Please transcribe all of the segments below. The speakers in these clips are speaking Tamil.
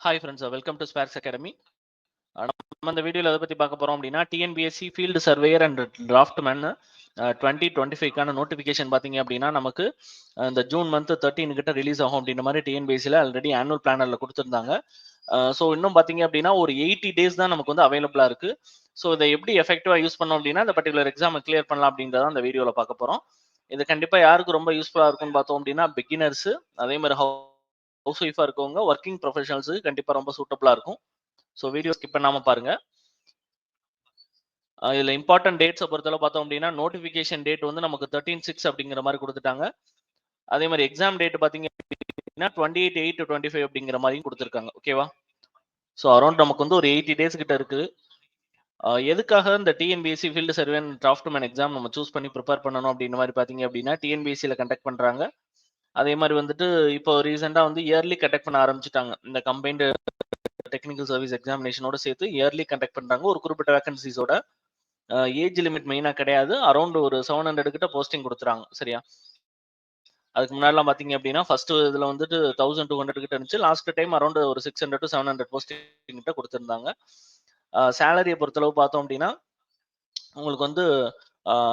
Hi friends, welcome to Sparks Academy. நம்ம இந்த வீடியோல எதை பத்தி பார்க்க போறோம் அப்படின்னா TNPSC field surveyor and draftsman 2025க்கான நோட்டிஃபிகேஷன் பார்த்தீங்க அப்படின்னா நமக்கு இந்த ஜூன் மந்த் 13 கிட்ட ரிலீஸ் ஆகும் அப்படின்ற மாதிரி டிஎன்பிஎஸ்சியில் ஆல்ரெடி ஆனுவல் பிளானர்ல கொடுத்துருந்தாங்க. ஸோ இன்னும் பார்த்தீங்க அப்படின்னா ஒரு 80 டேஸ் தான் நமக்கு வந்து அவைலபிளா இருக்கு. ஸோ இதை எப்படி எஃபெக்டிவா யூஸ் பண்ணோம் அப்படின்னா இந்த பர்டிகுலர் எக்ஸாமை கிளியர் பண்ணலாம் அப்படின்றத அந்த வீடியோவில் பார்க்க போறோம். இது கண்டிப்பா யாருக்கு ரொம்ப யூஸ்ஃபுல்லா இருக்கும்னு பார்த்தோம் அப்படின்னா பிகினர்ஸ், அதே மாதிரி ஹவுஸ் ஒய்ஃபா இருக்கவங்க, ஒர்க்கிங் ப்ரொஃபஷனல்ஸுக்கு கண்டிப்பா ரொம்ப சூட்டபிளா இருக்கும். ஸோ வீடியோ ஸ்கிப் பண்ணாம பாருங்க. இதுல இம்பார்ட்டன்ட் டேட்ஸை பொறுத்தளவு பார்த்தோம் அப்படின்னா நோட்டிஃபிகேஷன் டேட் வந்து நமக்கு 13/6 அப்படிங்கிற மாதிரி கொடுத்துட்டாங்க. அதே மாதிரி எக்ஸாம் டேட் பார்த்தீங்க அப்படின்னா 28/8/25 அப்படிங்கிற மாதிரியும் கொடுத்துருக்காங்க. ஓகேவா? ஸோ அரௌண்ட் நமக்கு வந்து ஒரு 80 டேஸ் கிட்ட இருக்கு. எதுக்காக இந்த TNPSC field survey and draughtsman exam நம்ம சூஸ் பண்ணி ப்ரிப்பேர் பண்ணணும் அப்படின்ற மாதிரி பார்த்தீங்க அப்படின்னா டிஎன்பிஎஸ்சியில் கண்டக்ட் பண்றாங்க. அதே மாதிரி வந்துட்டு இப்போ ரீசெண்டாக வந்து இயர்லி கண்டக்ட் பண்ண ஆரம்பிச்சுட்டாங்க. இந்த கம்பைன்டு டெக்னிக்கல் சர்வீஸ் எக்ஸாமினேஷனோட சேர்த்து இயர்லி கண்டக்ட் பண்றாங்க. ஒரு குறிப்பிட்ட வேகன்சிஸோட ஏஜ் லிமிட் மெயினா கிடையாது. அரௌண்ட் ஒரு 700 கிட்ட போஸ்டிங் கொடுத்துறாங்க. சரியா? அதுக்கு முன்னாடிலாம் பாத்தீங்க அப்படின்னா ஃபர்ஸ்ட் இதுல வந்துட்டு 1200 கிட்ட இருந்துச்சு. லாஸ்ட் டைம் அரௌண்ட் ஒரு 600 to 700 போஸ்டிங் கிட்ட கொடுத்துருந்தாங்க. சேலரியை பொறுத்தளவு பார்த்தோம் அப்படின்னா உங்களுக்கு வந்து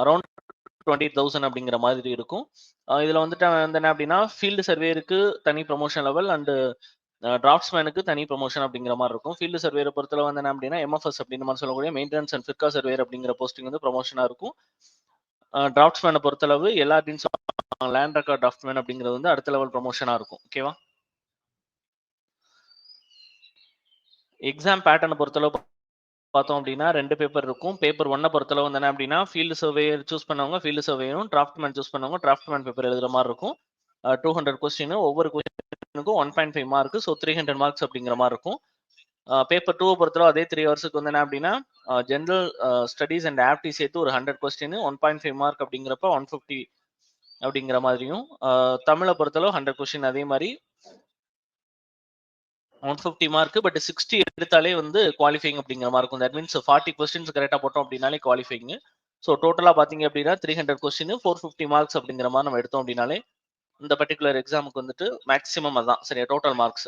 அரௌண்ட் 20,000 அப்படிங்கிற மாதிரி இருக்கும். இதுல வந்துட்டு என்ன அப்படின்னா ஃபீல்டு சர்வேருக்கு தனி ப்ரொமோஷன் லெவல் அண்ட் டிராஃப்ட்ஸ்மேனுக்கு தனி ப்ரொமோஷன் அப்படிங்கிற மாதிரி இருக்கும். ஃபீல்டு சர்வேரை பொறுத்தளவு வந்து என்ன அப்படின்னா எம்எஃப்எஸ் அப்படின்ற மாதிரி சொல்லக்கூடிய மெயின்டெனன்ஸ் அண்ட் ஃபிர்கா சர்வேர் அப்படிங்கிற போஸ்டிங் வந்து ப்ரொமோஷனா இருக்கும். டிராஃப்ட்ஸ்மேனை பொறுத்தளவு எல்ஆர்டின்னு சொல்லுவாங்க, லேண்ட் ரெக்கார்ட் டிராஃப்ட்மேன் அப்படிங்கிறது வந்து அடுத்த லெவல் ப்ரொமோஷனா இருக்கும். ஓகேவா? எக்ஸாம் பேட்டர்னை பொறுத்தளவு பார்த்தோம் அப்படின்னா 2 பேப்பர் இருக்கும். பேப்பர் 1 பொறுத்தளவு வந்து என்ன அப்படின்னா ஃபீல்டு சர்வேயர் சூஸ் பண்ணவங்க ஃபீல்டு சர்வேயும், டிராஃப்ட்மேன் சூஸ் பண்ணவங்க டிராஃப்ட்மேன் பேப்பர் எழுதுற மாதிரி இருக்கும். 200 கொஸ்டின், ஒவ்வொரு கொஸ்டினுக்கும் 1.5 மார்க், ஸோ 300 மார்க்ஸ் அப்படிங்கிற மாதிரி இருக்கும். பேப்பர் 2 பொறுத்தளவு அதே 3 ஹவர்ஸுக்கு வந்து என்ன அப்படின்னா ஜென்ரல் ஸ்டடீஸ் அண்ட் ஆப்டி சேர்த்து ஒரு 100 கொஸ்டின், 1.5 மார்க் அப்படிங்கிறப்ப 150 அப்படிங்கிற மாதிரியும், தமிழை பொறுத்தளவு 100 கொஸ்டின் அதே மாதிரி 150 மார்க், பட் 60 எடுத்தாலே வந்து குவாலிஃபைங் அப்படிங்கிற மாதிரி இருக்கும். தட் மீன்ஸ் 40 கொஸ்டின்ஸ் கரெக்டாக போட்டோம் அப்படின்னாலே குவாலிஃபைங். ஸோ டோட்டலாக பார்த்தீங்க அப்படின்னா 300 கொஸ்டின் 450 மார்க்ஸ் அப்படிங்கிற மாதிரி நம்ம எடுத்தோம் அப்படின்னாலே இந்த பர்டிகுலர் எக்ஸாமுக்கு வந்துட்டு மேக்ஸிமம் அதான். சரியா? Total marks.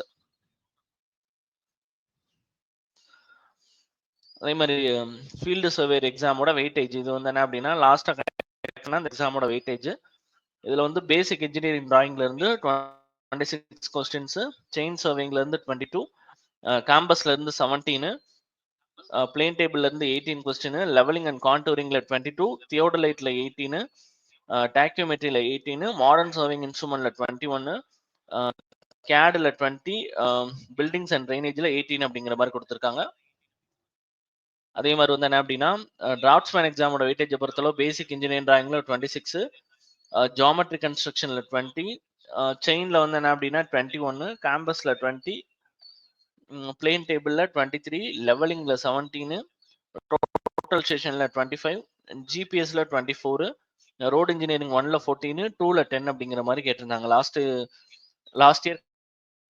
அதே மாதிரி ஃபீல்டு சர்வேர் எக்ஸாமோட வெயிட்டேஜ் இது வந்து என்ன அப்படின்னா லாஸ்ட்டாக அந்த எக்ஸாமோட வெயிட்டேஜ் இதில் வந்து பேசிக் இன்ஜினியரிங் டிராயிங்ல இருந்து 26 கொஸ்டின்ஸ், செயின் சர்வேங்ல இருந்து 22, கேம்பஸ்ல இருந்து 17, பிளேன் டேபிள்ல இருந்து 18 கொஸ்டின், லெவலிங் அண்ட் கான்டூரிங்ல 22, தியோடலைட்ல 18, டாக்யூமெட்ரியில 18, மாடர்ன் சர்விங் இன்ஸ்ட்ருமெண்ட்ல 21, கேட்ல 20, பில்டிங்ஸ் அண்ட் ட்ரைனேஜ்ல 18 அப்படிங்கிற மாதிரி கொடுத்துருக்காங்க. அதே மாதிரி வந்து என்ன அப்படின்னா டிராஃப்ட்ஸ்மேன் எக்ஸாமோட வெயிட்டேஜை பொறுத்தளவு பேசிக் இன்ஜினியரிங் டிராயிங்ல 26, ஜியாமெட்ரி கன்ஸ்ட்ரக்ஷன்ல 20, செயின்ல வந்து என்ன அப்படின்னா 21, கேம்பஸ்ல 20, பிளேன் டேபிள்ல 23, லெவலிங்ல 17, டோட்டல் ஸ்டேஷன்ல 25, ஜிபிஎஸ்ல 24, ரோடு இன்ஜினியரிங் 1ல 14, 2ல 10 அப்படிங்கிற மாதிரி கேட்டிருந்தாங்க. லாஸ்ட் இயர்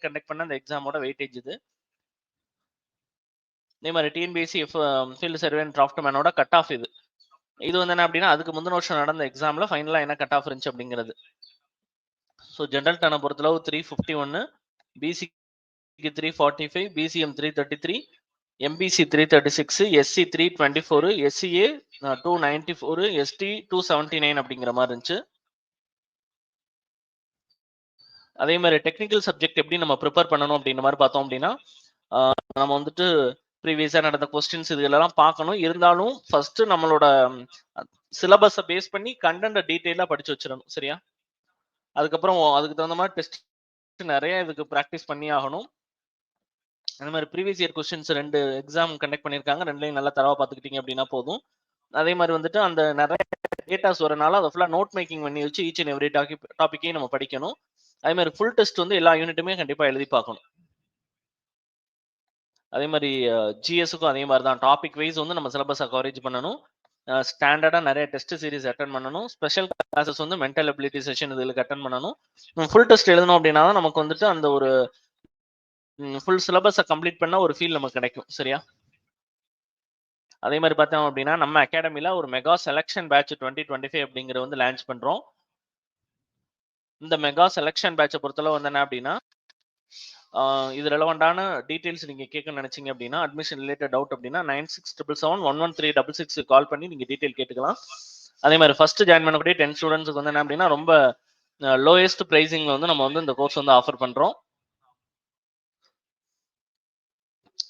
கண்டக்ட் பண்ண அந்த எக்ஸாமோட வெயிட்டேஜ் இது. அதே மாதிரி டிஎன்பிஎஸ்சி ஃபீல்டு சர்வே அண்ட் டிராஃப்ட்மேனோட கட் ஆஃப் இது வந்து என்ன அப்படின்னா அதுக்கு முந்தின வருஷம் நடந்த எக்ஸாம்ல ஃபைனலாக என்ன கட் ஆஃப் இருந்துச்சு அப்படிங்கிறது. ஸோ ஜென்ரல் டர்னை பொறுத்தளவு 351, பிசிக்கு 345, PCM 333, MPC 336, SC 324, SCA 294, ST 279 அப்படிங்கிற மாதிரி இருந்துச்சு. அதே மாதிரி டெக்னிக்கல் சப்ஜெக்ட் எப்படி நம்ம ப்ரிப்பேர் பண்ணணும் அப்படின்ற மாதிரி பார்த்தோம் அப்படின்னா நம்ம வந்துட்டு ப்ரீவியஸாக நடந்த கொஸ்டின்ஸ் இதெல்லாம் பார்க்கணும். இருந்தாலும் ஃபர்ஸ்ட் நம்மளோட சிலபஸை பேஸ் பண்ணி கண்டென்ட்டை டீட்டெயிலாக படிச்சு வச்சிடணும். சரியா? அதுக்கப்புறம் அதுக்கு தகுந்த மாதிரி டெஸ்ட் நிறைய இதுக்கு ப்ராக்டிஸ் பண்ணி ஆகணும். அந்த மாதிரி previous year questions 2 exam conduct பண்ணியிருக்காங்க. 2லையும் நல்லா தரவா பார்த்துக்கிட்டீங்க அப்படின்னா போதும். அதே மாதிரி வந்துட்டு அந்த நிறைய டேட்டாஸ் வரனால அதை ஃபுல்லாக நோட் மேக்கிங் பண்ணி வச்சு ஈச் அண்ட் எவ்ரி டாப்பிக்கையும் நம்ம படிக்கணும். அதே மாதிரி ஃபுல் டெஸ்ட் வந்து எல்லா யூனிட்டுமே கண்டிப்பாக எழுதி பார்க்கணும். அதே மாதிரி ஜிஎஸ்க்கும் அதே மாதிரி தான் டாபிக் வைஸ் வந்து நம்ம சிலபஸை கவரேஜ் பண்ணணும். ஸ்டாண்டர்டாக நிறைய டெஸ்ட் சீரிஸ் அட்டன் பண்ணணும். ஸ்பெஷல் கிளாஸஸ் வந்து மென்டல் அபிலிட்டி செஷன் இதில் அட்டன் பண்ணணும். ஃபுல் டெஸ்ட் எழுதணும் அப்படின்னா தான் நமக்கு வந்துட்டு அந்த ஒரு ஃபுல் சிலபஸை கம்ப்ளீட் பண்ண ஒரு ஃபீல் நமக்கு கிடைக்கும். சரியா? அதே மாதிரி பார்த்தோம் அப்படின்னா நம்ம அகாடமியில் ஒரு மெகா செலக்ஷன் பேட்ச் 2025 அப்படிங்கிறது வந்து லான்ச் பண்ணுறோம். இந்த மெகா செலக்ஷன் பேட்சை பொறுத்தளவு வந்து என்ன அப்படின்னா இது ரெலவெண்டான டீடைல்ஸ் நீங்க கேட்க நினைச்சீங்க அப்படின்னா, அட்மிஷன் ரிலேட்டட் டவுட் அப்படின்னா 9677711366 கால் பண்ணி நீங்க டீடைல் கேட்டுக்கலாம். அதே மாதிரி ஃபர்ஸ்ட் ஜாயின் பண்ணக்கூடிய 10 ஸ்டூடெண்ட்ஸ்க்கு வந்து என்ன அப்படின்னா ரொம்ப லோயஸ்ட் பிரைசிங்ல வந்து நம்ம வந்து இந்த கோர்ஸ் வந்து ஆஃபர் பண்றோம்.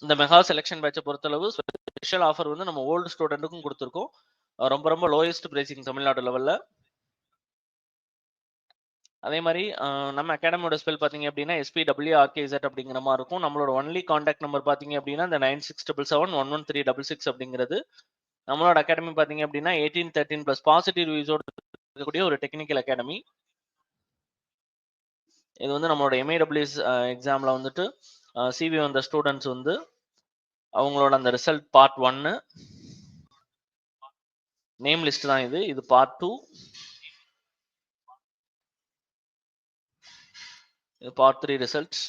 இந்த மெகா செலக்ஷன் பேட்சை பொறுத்தளவு ஸ்பெஷல் ஆஃபர் வந்து நம்ம ஓல்டு ஸ்டூடெண்ட்டுக்கும் கொடுத்துருக்கோம். ரொம்ப ரொம்ப லோயஸ்ட் பிரைசிங் தமிழ்நாடு லெவல்ல. அதே மாதிரி நம்ம அகாடமியோட ஸ்பெல் பார்த்தீங்க அப்படின்னா SPWRKZ அப்படிங்கிற மாதிரி இருக்கும். நம்மளோட ஒன்லி காண்டாக்ட் நம்பர் பார்த்தீங்க அப்படின்னா இந்த 9677711366 அப்படிங்கிறது. நம்மளோட அகாடமி பார்த்தீங்க அப்படின்னா 1813 + பாசிட்டிவ் ரிவ்யூஸோட இருக்கக்கூடிய ஒரு டெக்னிக்கல் அகாடமி. இது வந்து நம்மளோட MIWS எக்ஸாம்ல வந்துட்டு CV வந்த ஸ்டூடெண்ட்ஸ் வந்து அவங்களோட அந்த ரிசல்ட் பார்ட் 1 நேம் லிஸ்ட் தான் இது. இது பார்ட் 2, இது பார்ட் 3 ரிசல்ட்ஸ்.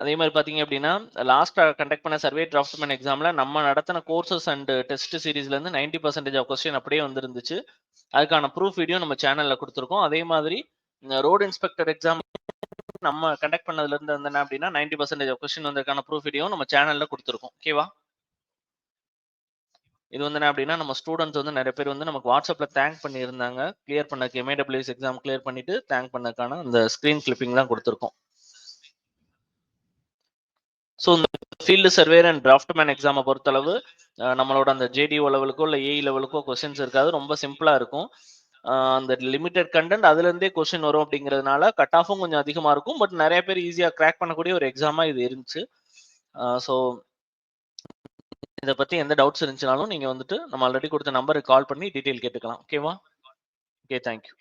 அதே மாதிரி பார்த்தீங்க அப்படின்னா லாஸ்ட் கண்டக்ட் பண்ண சர்வே டிராஃப்ட்மேன் எக்ஸாம்ல நம்ம நடத்தின கோர்சஸ் அண்ட் டெஸ்ட் சீரீஸ்ல இருந்து 90% ஆஃப் கொஸ்டின் அப்படியே வந்துருந்துச்சு. அதுக்கான ப்ரூஃப் வீடியோ நம்ம சேனல்ல கொடுத்துருக்கோம். அதே மாதிரி ரோடு இன்ஸ்பெக்டர் எக்ஸாம் நம்ம கண்டக்ட் பண்ணதுல இருந்து என்ன அப்படின்னா 90% ஆஃப் கொஸ்டின் வந்ததுக்கான ப்ரூஃப் வீடியோ நம்ம சேனல்ல கொடுத்துருக்கோம். ஓகேவா? இது வந்து என்ன அப்படின்னா நம்ம ஸ்டூடெண்ட்ஸ் வந்து நிறைய பேர் வந்து நமக்கு வாட்ஸ்அப்ல தேங்க் பண்ணியிருந்தாங்க. கிளியர் பண்ணக்கு MIWS எக்ஸாம் கிளியர் பண்ணிட்டு தேங்க் பண்ணக்கான அந்த ஸ்கிரீன் கிளிப்பிங் தான் கொடுத்துருக்கோம். ஸோ இந்த ஃபீல்டு சர்வேர் அண்ட் டிராஃப்ட்மேன் எக்ஸாமை பொறுத்தளவு நம்மளோட அந்த JDO லெவலுக்கோ இல்லை AE லெவலுக்கோ கொஸ்டின்ஸ் இருக்காது. ரொம்ப சிம்பிளா இருக்கும். அந்த லிமிடெட் கண்டென்ட் அதுல இருந்தே கொஸ்டின் வரும் அப்படிங்கிறதுனால கட் ஆஃபும் கொஞ்சம் அதிகமா இருக்கும். பட் நிறைய பேர் ஈஸியா கிராக் பண்ணக்கூடிய ஒரு எக்ஸாமா இது இருந்துச்சு. ஸோ இதை பத்தி எந்த டவுட்ஸ் இருந்துச்சுனாலும் நீங்க வந்துட்டு நம்ம ஆல்ரெடி கொடுத்த நம்பருக்கு கால் பண்ணி டீட்டெயில் கேட்டுக்கலாம். ஓகேவா? Okay, thank you.